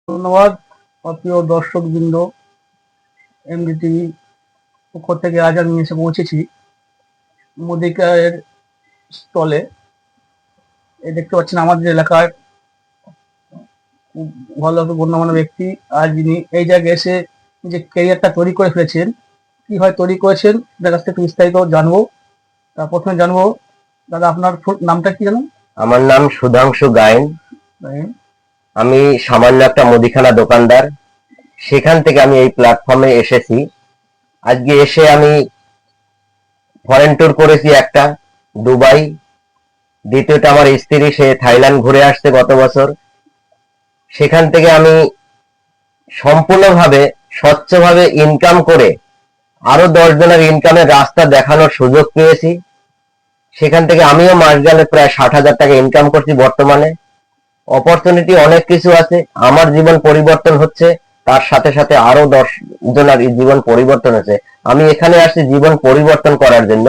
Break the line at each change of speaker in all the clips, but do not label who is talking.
ধন্যবাদ প্রিয় দর্শকবৃন্দ। এমডি টিভি পক্ষ থেকে আজ আমি এসে পৌঁছেছি মুদিখায়ের স্টলে। দেখতে পাচ্ছেন আমাদের এলাকার ভালো গণ্যমান্য ব্যক্তি আজ যিনি এই জায়গায় এসে যে ক্যারিয়ারটা তৈরি করে ফেলেছেন, কিভাবে তৈরি করেছেন সেটার কাছ থেকে বিস্তারিত জানবো। প্রথমে জানবো, দাদা আপনার নামটা কি জানেন?
আমার নাম সুধাংশু গায়েন। আমি সামান্য একটা মুদিখানা দোকানদার, সেখান থেকে আমি এই প্ল্যাটফর্মে এসেছি। আজকে এসে আমি ফরেন ট্যুর করেছি, একটা দুবাই, দ্বিতীয়টা আমার স্ত্রী সে থাইল্যান্ড ঘুরে আসছে গত বছর। সেখান থেকে আমি সম্পূর্ণভাবে স্বচ্ছভাবে ইনকাম করে আরো 10 জনের ইনকামের রাস্তা দেখানোর সুযোগ পেয়েছি। সেখান থেকে আমিও মাস গেলে প্রায় 60,000 টাকা ইনকাম করছি বর্তমানে। অপরচুনিটি অনেক কিছু আছে, আমার জীবন পরিবর্তন হচ্ছে, তার সাথে সাথে আরো 10 জনের জীবন পরিবর্তন হচ্ছে। আমি এখানে আসছি জীবন পরিবর্তন করার জন্য,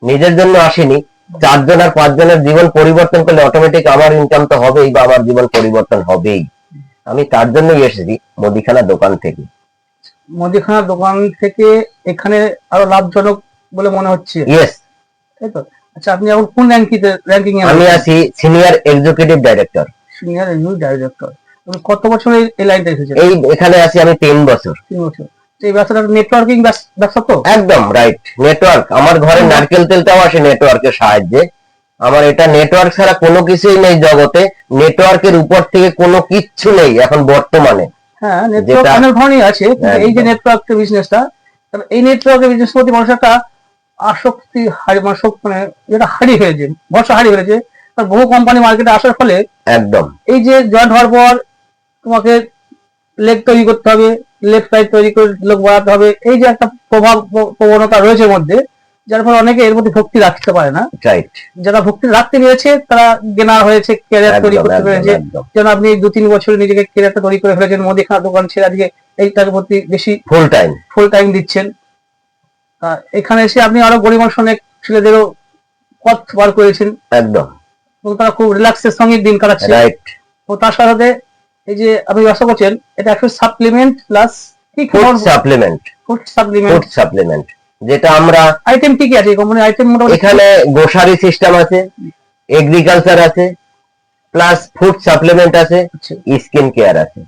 নিজের জন্য আসিনি। 4 জন আর 5 জনের জীবন পরিবর্তন করলে অটোমেটিক আমার ইনকাম তো হবেই বা আমার জীবন পরিবর্তন হবেই। আমি তার জন্যই এসেছি মুদিখানা দোকান থেকে।
মুদিখানা দোকান থেকে এখানে আরো লাভজনক বলে মনে হচ্ছে।
ইয়েস,
তাই তো। আচ্ছা, আপনি এখন কোন র্যাঙ্কিং এ?
আমি আছি senior executive director.
Senior executive director. আপনি কত বছর এই লাইনটা এসেছেন?
এই এখানে আছি আমি 3 বছর।
3 বছর। এই ব্যবসাটা নেটওয়ার্কিং ব্যবসা তো?
একদম রাইট, নেটওয়ার্ক। আমার ঘরে নারকেল তেলটাও আসে নেটওয়ার্কের সাহায্যে। আমার এটা নেটওয়ার্ক ছাড়া কোনো কিছুই নেই জগতে, নেটওয়ার্কের উপর থেকে কোনো কিচ্ছু নেই এখন বর্তমানে।
হ্যাঁ, নেটওয়ার্ক অনেক ধরনের আছে, এই যে নেটওয়ার্ক বিজনেসটা, এই নেটওয়ার্কের বিজনেস প্রতি মানুষের একটা আসক্তি মানে যেটা হারিয়ে ফেলেছে, ভরসা হারিয়ে ফেলেছে। বহু কোম্পানি মার্কেটে আসার ফলে
একদম
এই যে জয়েন্ট হওয়ার পর তোমাকে লেগ তৈরি করতে হবে, লেফট সাইড তৈরি করে লোক বাড়াতে হবে, এই যে একটা প্রবণতা রয়েছে মধ্যে, যার ফলে অনেকে এর মধ্যে ভক্তি রাখতে পারে না।
রাইট,
যারা ভক্তি রাখতে পেরেছে তারা গেনার হয়েছে, ক্যারিয়ার তৈরি করতে পেরেছে। যেন আপনি 2-3 বছরে নিজেকে ক্যারিয়ারটা তৈরি করে ফেলেছেন, মুদিখানা দোকান ছেড়ে আজকে এইটার প্রতি বেশি ফুল টাইম দিচ্ছেন। এখানে এসে আপনি আরো গরিব অনেক ছেলেদেরও পথ বার করেছেন
একদম,
এবং তারা খুব রিল্যাক্সের সঙ্গে দিন কাটাচ্ছে।
রাইট।
ও তার সাথে এই যে আপনি ব্যবসা করছেন, এটা একটা সাপ্লিমেন্ট প্লাস
ফুড সাপ্লিমেন্ট, যেটা আমরা
আইটেম কি কি আছে এই কোম্পানির আইটেম?
এখানে গ্রোসারি সিস্টেম আছে, এগ্রিকালচার আছে, প্লাস ফুড সাপ্লিমেন্ট আছে, স্কিন কেয়ার আছে।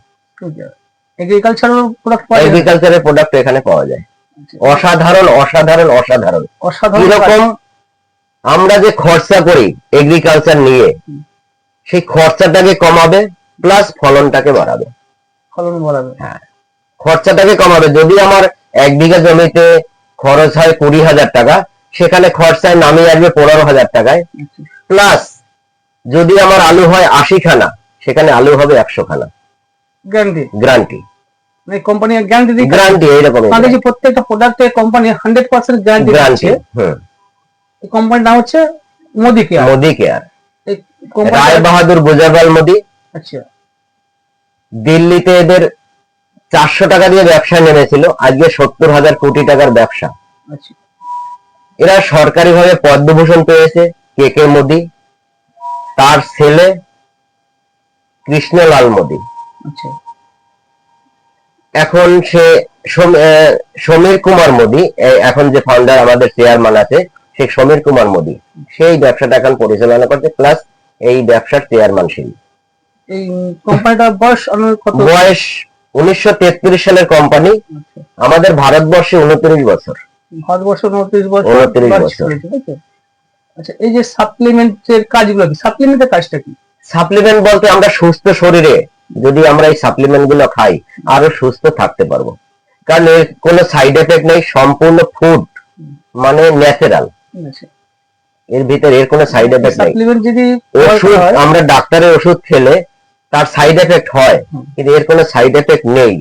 এগ্রিকালচারের প্রোডাক্ট এখানে পাওয়া যায়। অসাধারণ অসাধারণ অসাধারণ এরকম। আমরা যে খরচা করি এগ্রিকালচার নিয়ে, সেই খরচাটাকে কমাবে, প্লাস ফলনটাকে বাড়াবে। হ্যাঁ, খরচাটাকে কমাবে। যদি আমার 1 বিঘা জমিতে খরচ হয় 20,000 টাকা, সেখানে খরচায় নামিয়ে আসবে 15,000 টাকায়। প্লাস যদি আমার আলু হয় 80 খানা, সেখানে আলু হবে 100 খানা। গ্যারান্টি
কোম্পানি গ্যারান্টি
এইরকম।
মানে যে প্রত্যেকটা প্রোডাক্টে কোম্পানি 100% গ্যারান্টি দিচ্ছে। এই কোম্পানির নাম হচ্ছে মোদি কেয়ার।
রায় বাহাদুর গুজরাল মোদি।
আচ্ছা,
দিল্লিতে এদের 400 টাকা দিয়ে ব্যবসা নেমেছিল, আজকে 70,000 কোটি টাকার ব্যবসা।
আচ্ছা,
এরা সরকারিভাবে পদ্মভূষণ পেয়েছে। কে মোদি, তার ছেলে কৃষ্ণলাল মোদি।
আচ্ছা,
এখন সে সমীর কুমার মোদি, এখন যে ফাউন্ডার আমাদের চেয়ারম্যান আছে, সে সমীর কুমার মোদি, সেই ব্যবসাটা এখন পরিচালনা করছে, প্লাস এই ব্যবসার চেয়ারম্যান সেই।
এই কোম্পানিটার বয়স কত?
বয়স 1933 সালের কোম্পানি। আমাদের ভারতবর্ষে 29 বছর।
ভারতবর্ষে 29 বছর। আচ্ছা, এই যে সাপ্লিমেন্টের কাজগুলো কি? সাপ্লিমেন্টের কাজটা কি?
সাপ্লিমেন্ট বলতে আমরা সুস্থ শরীরে যদি আমরা এই সাপ্লিমেন্ট গুলো খাই, আরো সুস্থ থাকতে পারবো। কারণ এর কোনো সাইড এফেক্ট নেই, সম্পূর্ণ ফুড, মানে ন্যাচারাল। এর ভিতরে এর কোনো সাইড এফেক্ট নেই।
সাপ্লিমেন্ট যদি
ওষুধ, আমরা ডাক্তারের ওষুধ খেলে তার সাইড এফেক্ট হয়, কিন্তু এর কোনো সাইড এফেক্ট নেই।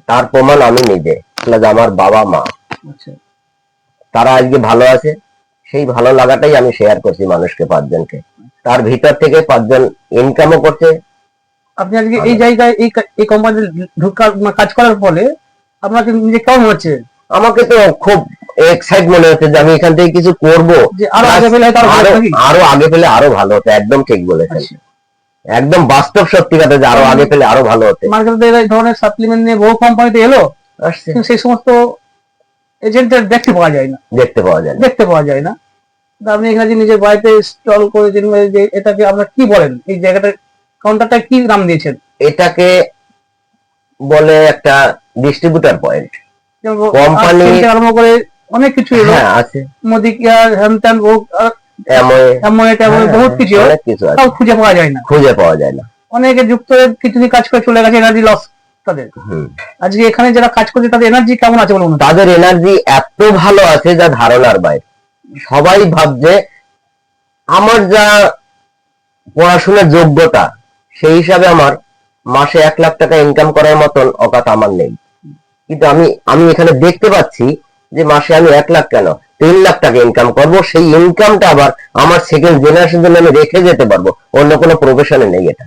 তার প্রমাণ আমি নিজে, প্লাস আমার বাবা মা, তারা আজকে ভালো আছে। সেই ভালো লাগাটাই আমি শেয়ার করছি মানুষকে, 5 জনকে। তার ভিতর থেকে 5 জন ইনকামও করছে।
আপনি আজকে এই জায়গায় এই কোম্পানিতে কাজ করার ফলে আপনাকে নিজে কেমন হচ্ছে?
আমাকে তো খুব এক্সাইট মনে হচ্ছে যে আমি এখান থেকে কিছু করবো, আরো আগে পেলে আরো ভালো হতো। একদম ঠিক বলেছেন। একদম বাস্তব সত্যি কথা, যে আরো আগে পেলে আরো ভালো হতো।
মার্কেটে এই ধরনের সাপ্লিমেন্ট নিয়ে বহু কোম্পানিতে এলো,
আসছে,
কিন্তু সেই সমস্ত এজেন্টের দেখতে পাওয়া যায় না,
দেখতে পাওয়া যায় না।
দেখতে পাওয়া যায় না। তা আপনি এখানে যে নিজের বাড়িতে স্টল করেছেন, যে এটাকে আপনার কি বলেন, এই জায়গাটা কাউন্টারটা কি নাম দিয়েছেন?
এটাকে বলে একটা ডিস্ট্রিবিউটর পয়েন্ট।
যেমন
কোম্পানি
থেকে আরম্ভ করে অনেক কিছু এলো,
হ্যাঁ আছে,
মোদি কেয়ার, হ্যান ত্যান,
অ্যামওয়ে,
বহুত কিছু
অনেক কিছু আছে,
সব খুঁজে পাওয়া যায় না।
খুঁজে পাওয়া যায় না।
অনেকে যুক্ত হয়ে কিছুদিন কাজ করে চলে গেছে, এনার্জি লস তাদের। আজকে এখানে যারা কাজ করছে তাদের এনার্জি কেমন আছে বলুন?
তাদের এনার্জি এত ভালো আছে যা ধারণার বাইরে। সবাই ভাবছে আমার যা পড়াশোনার যোগ্যতা, সেই হিসাবে আমার মাসে 1 লাখ টাকা ইনকাম করার মতন অকাত আমার নেই। কিন্তু আমি এখানে দেখতে পাচ্ছি যে মাসে আমি 1 লাখ কেন 3 লাখ টাকা ইনকাম করব, সেই ইনকামটা আবার আমার সেকেন্ড জেনারেশন জন্য আমি রেখে যেতে পারবো। অন্য কোনো প্রফেশনে নেই এটা।